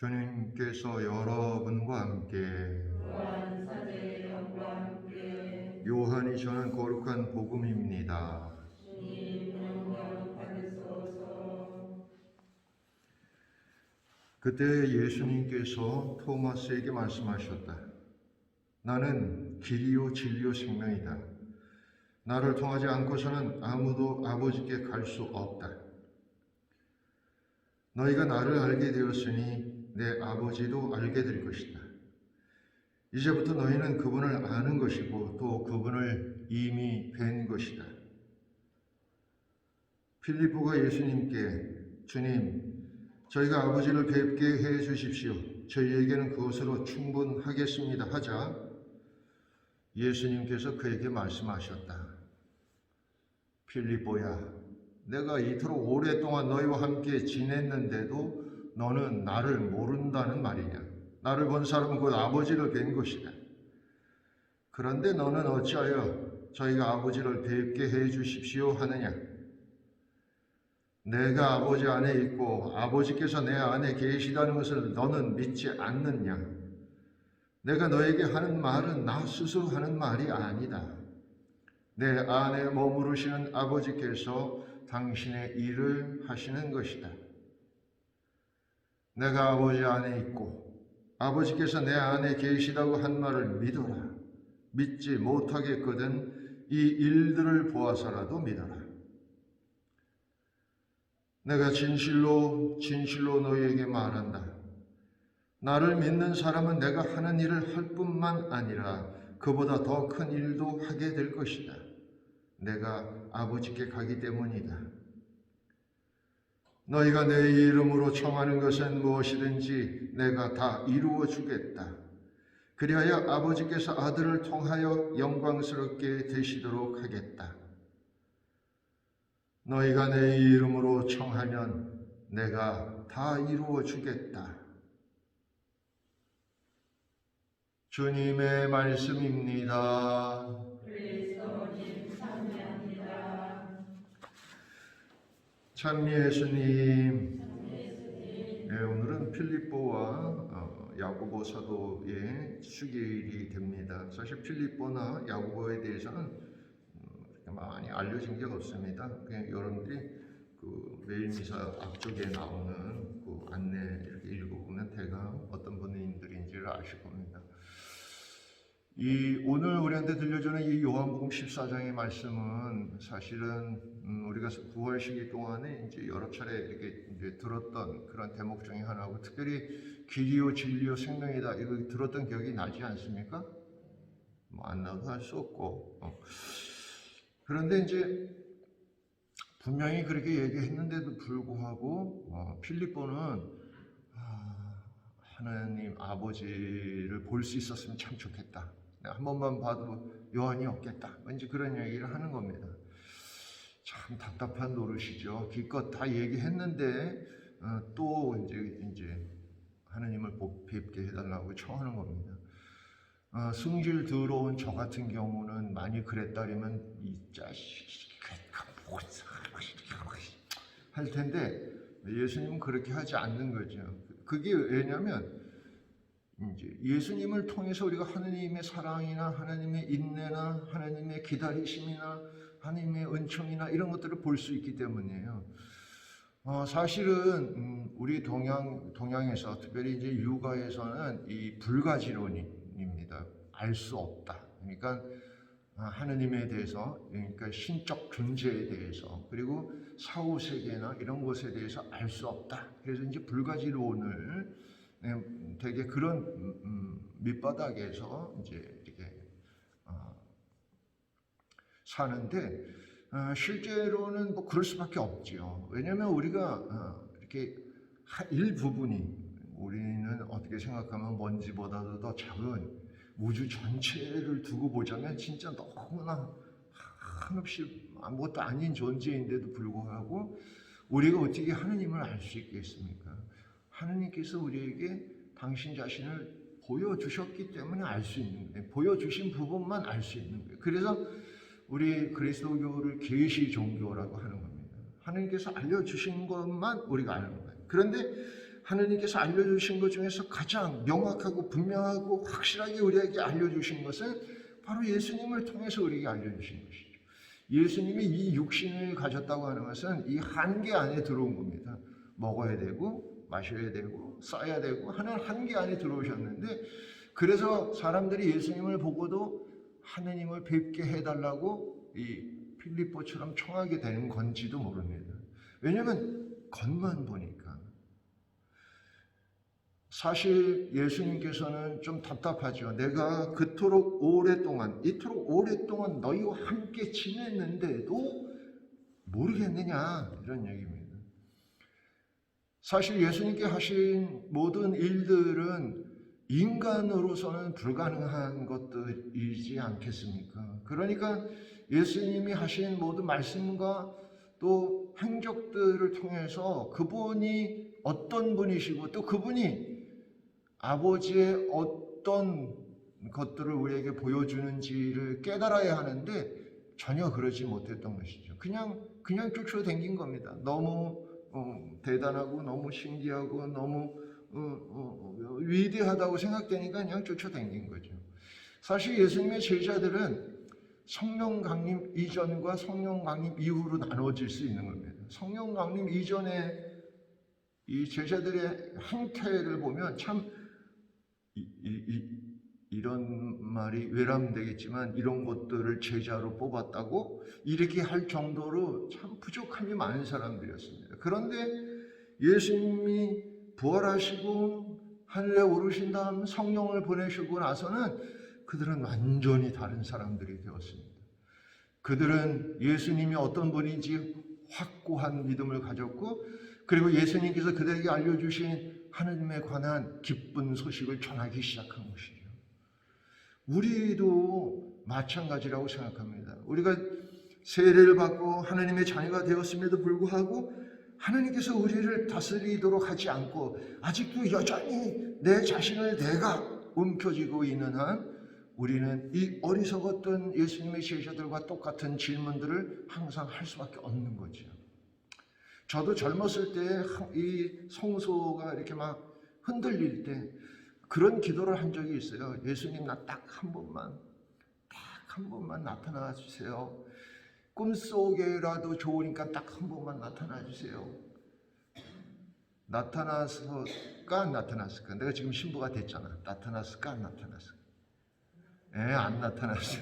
주님께서 여러분과 함께 또한 사제의 영과 함께 요한이 전한 거룩한 복음입니다. 주님 영광 받으소서. 그때 예수님께서 토마스에게 말씀하셨다. 나는 길이요 진리요 생명이다. 나를 통하지 않고서는 아무도 아버지께 갈 수 없다. 너희가 나를 알게 되었으니 내 아버지도 알게 될 것이다. 이제부터 너희는 그분을 아는 것이고 또 그분을 이미 뵌 것이다. 필리포가 예수님께 주님, 저희가 아버지를 뵙게 해 주십시오. 저희에게는 그것으로 충분하겠습니다. 하자 예수님께서 그에게 말씀하셨다. 필리포야, 내가 이토록 오랫동안 너희와 함께 지냈는데도 너는 나를 모른다는 말이냐? 나를 본 사람은 곧 아버지를 뵌 것이다. 그런데 너는 어찌하여 저희가 아버지를 뵙게 해 주십시오 하느냐? 내가 아버지 안에 있고 아버지께서 내 안에 계시다는 것을 너는 믿지 않느냐? 내가 너에게 하는 말은 나 스스로 하는 말이 아니다. 내 안에 머무르시는 아버지께서 당신의 일을 하시는 것이다. 내가 아버지 안에 있고 아버지께서 내 안에 계시다고 한 말을 믿어라. 믿지 못하겠거든 이 일들을 보아서라도 믿어라. 내가 진실로 너희에게 말한다. 나를 믿는 사람은 내가 하는 일을 할 뿐만 아니라 그보다 더 큰 일도 하게 될 것이다. 내가 아버지께 가기 때문이다. 너희가 내 이름으로 청하는 것은 무엇이든지 내가 다 이루어 주겠다. 그리하여 아버지께서 아들을 통하여 영광스럽게 되시도록 하겠다. 너희가 내 이름으로 청하면 내가 다 이루어 주겠다. 주님의 말씀입니다. 그리스도님 찬미합니다. 찬미 예수님. 네, 오늘은 필립보와 야고보 사도의 수계일이 됩니다. 사실 필립보나 야고보에 대해서는 많이 알려진 게 없습니다. 그냥 여러분들이 그 매일 미사 앞쪽에 나오는 그 안내 이렇게 읽어보면 대강 어떤 분들인지를 아실 겁니다. 오늘 우리한테 들려주는 이 요한복음 14장의 말씀은 사실은 우리가 9월 시기 동안에 이제 여러 차례 이렇게 이제 들었던 그런 대목 중에 하나고, 특별히 길이요 진리요 생명이다 이거 들었던 기억이 나지 않습니까? 뭐 안 나도 할 수 없고. 그런데 이제 분명히 그렇게 얘기했는데도 불구하고 필립보는 하나님 아버지를 볼 수 있었으면 참 좋겠다. 한 번만 봐도 요한이 없겠다. 왠지 그런 얘기를 하는 겁니다. 참 답답한 노릇이죠. 기껏 다 얘기했는데 또 이제 하나님을 뵙게 해달라고 청하는 겁니다. 승질 더러운 저 같은 경우는 많이 그랬다면 이 자식이 할 텐데 예수님은 그렇게 하지 않는 거죠. 그게 왜냐하면 이제 예수님을 통해서 우리가 하나님의 사랑이나 하나님의 인내나 하나님의 기다리심이나 하나님의 은총이나 이런 것들을 볼 수 있기 때문이에요. 사실은 우리 동양에서 특별히 이제 육아에서는 이 불가지론입니다. 알 수 없다. 그러니까 하나님에 대해서, 그러니까 신적 존재에 대해서, 그리고 사후 세계나 이런 것에 대해서 알 수 없다. 그래서 이제 불가지론을 되게 그런 밑바닥에서 이제 이렇게 사는데 실제로는 뭐 그럴 수밖에 없지요. 왜냐하면 우리가 이렇게 일부분이 우리는 어떻게 생각하면 먼지보다도 더 작은 우주 전체를 두고 보자면 진짜 너무나 한없이 아무것도 아닌 존재인데도 불구하고 우리가 어떻게 하느님을 알 수 있겠습니까? 하느님께서 우리에게 당신 자신을 보여주셨기 때문에 알 수 있는 거예요. 보여주신 부분만 알 수 있는 거예요. 그래서 우리 그리스도교를 계시 종교라고 하는 겁니다. 하느님께서 알려주신 것만 우리가 아는 거예요. 그런데 하느님께서 알려주신 것 중에서 가장 명확하고 분명하고 확실하게 우리에게 알려주신 것은 바로 예수님을 통해서 우리에게 알려주신 것이죠. 예수님이 이 육신을 가졌다고 하는 것은 이 한계 안에 들어온 겁니다. 먹어야 되고 마셔야 되고 써야 되고 하는 한계 안에 들어오셨는데, 그래서 사람들이 예수님을 보고도 하느님을 뵙게 해달라고 이 필립보처럼 청하게 되는 건지도 모릅니다. 왜냐하면 겉만 보니까. 사실 예수님께서는 좀 답답하죠. 내가 이토록 오랫동안 너희와 함께 지냈는데도 모르겠느냐, 이런 얘기입니다. 사실 예수님께 하신 모든 일들은 인간으로서는 불가능한 것들이지 않겠습니까? 그러니까 예수님이 하신 모든 말씀과 또 행적들을 통해서 그분이 어떤 분이시고 또 그분이 아버지의 어떤 것들을 우리에게 보여주는지를 깨달아야 하는데 전혀 그러지 못했던 것이죠. 그냥 쫓아다닌 겁니다. 너무 대단하고 너무 신기하고 너무 위대하다고 생각되니까 그냥 쫓아다닌 거죠. 사실 예수님의 제자들은 성령 강림 이전과 성령 강림 이후로 나눠질 수 있는 겁니다. 성령 강림 이전에 이 제자들의 행태를 보면 참 이런 말이 외람되겠지만 이런 것들을 제자로 뽑았다고 이렇게 할 정도로 참 부족함이 많은 사람들이었습니다. 그런데 예수님이 부활하시고 하늘에 오르신 다음 성령을 보내시고 나서는 그들은 완전히 다른 사람들이 되었습니다. 그들은 예수님이 어떤 분인지 확고한 믿음을 가졌고, 그리고 예수님께서 그들에게 알려주신 하느님에 관한 기쁜 소식을 전하기 시작한 것이죠. 우리도 마찬가지라고 생각합니다. 우리가 세례를 받고 하느님의 자녀가 되었음에도 불구하고 하느님께서 우리를 다스리도록 하지 않고 아직도 여전히 내 자신을 내가 움켜쥐고 있는 한 우리는 이 어리석었던 예수님의 제자들과 똑같은 질문들을 항상 할 수밖에 없는 거죠. 저도 젊었을 때 이 성소가 이렇게 막 흔들릴 때 그런 기도를 한 적이 있어요. 예수님, 나 딱 한 번만 나타나 주세요. 꿈속에라도 좋으니까 딱 한 번만 나타나 주세요. 나타났을까 안 나타났을까? 내가 지금 신부가 됐잖아. 나타났을까 안 나타났을까? 안 나타났어요.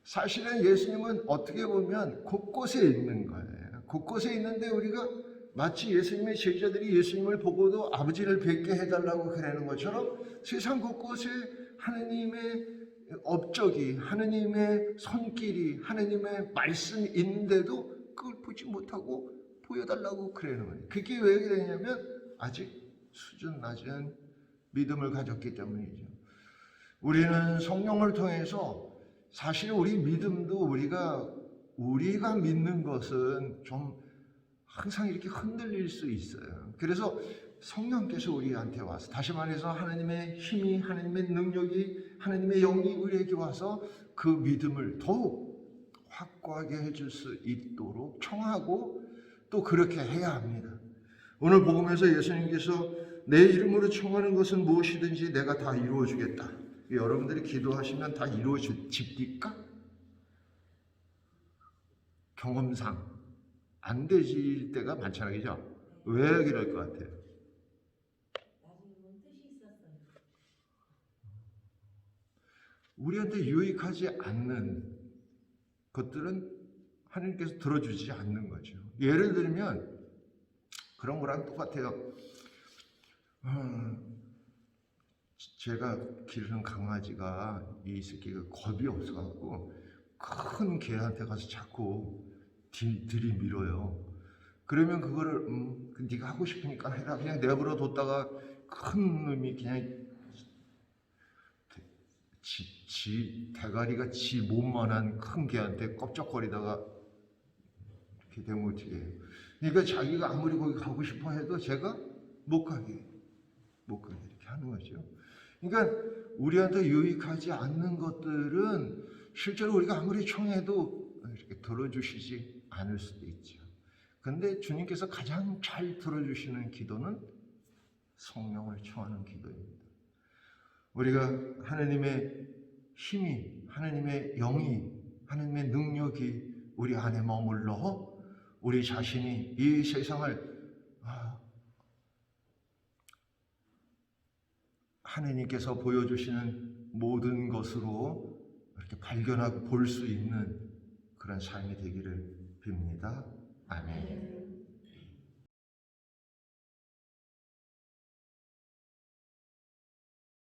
사실은 예수님은 어떻게 보면 곳곳에 있는 거예요. 곳곳에 있는데 우리가 마치 예수님의 제자들이 예수님을 보고도 아버지를 뵙게 해달라고 그러는 것처럼 세상 곳곳에 하느님의 업적이, 하느님의 손길이, 하느님의 말씀이 있는데도 그걸 보지 못하고 보여달라고 그러는 거예요. 그게 왜 그러냐면 아직 수준 낮은 믿음을 가졌기 때문이죠. 우리는 성령을 통해서 사실 우리 믿음도 우리가 믿는 것은 좀 항상 이렇게 흔들릴 수 있어요. 그래서 성령께서 우리한테 와서, 다시 말해서 하나님의 힘이, 하나님의 능력이, 하나님의 영이 우리에게 와서 그 믿음을 더욱 확고하게 해줄 수 있도록 청하고 또 그렇게 해야 합니다. 오늘 복음에서 예수님께서 내 이름으로 청하는 것은 무엇이든지 내가 다 이루어주겠다. 여러분들이 기도하시면 다 이루어집니까? 경험상 안 되질 때가 많잖아요, 그죠? 왜 그럴 것 같아요? 우리한테 유익하지 않는 것들은 하나님께서 들어주지 않는 거죠. 예를 들면 그런 거랑 똑같아요. 제가 기르는 강아지가 이 새끼가 겁이 없어갖고 큰 개한테 가서 자꾸 들이밀어요. 그러면 그거를 네가 하고 싶으니까 해라 그냥 내버려 뒀다가 큰 놈이 그냥 지 대가리가 지 몸만한 큰 개한테 껍적거리다가 이렇게 되면 어떻게 해요? 그러니까 자기가 아무리 거기 가고 싶어 해도 제가 못 가게 이렇게 하는 거죠. 그러니까 우리한테 유익하지 않는 것들은 실제로 우리가 아무리 청해도 이렇게 들어주시지 않을 수도 있죠. 근데 주님께서 가장 잘 들어주시는 기도는 성령을 청하는 기도입니다. 우리가 하나님의 힘이, 하나님의 영이, 하나님의 능력이 우리 안에 머물러 우리 자신이 이 세상을 하나님께서 보여주시는 모든 것으로 이렇게 발견하고 볼 수 있는 그런 삶이 되기를 빕니다. 아멘.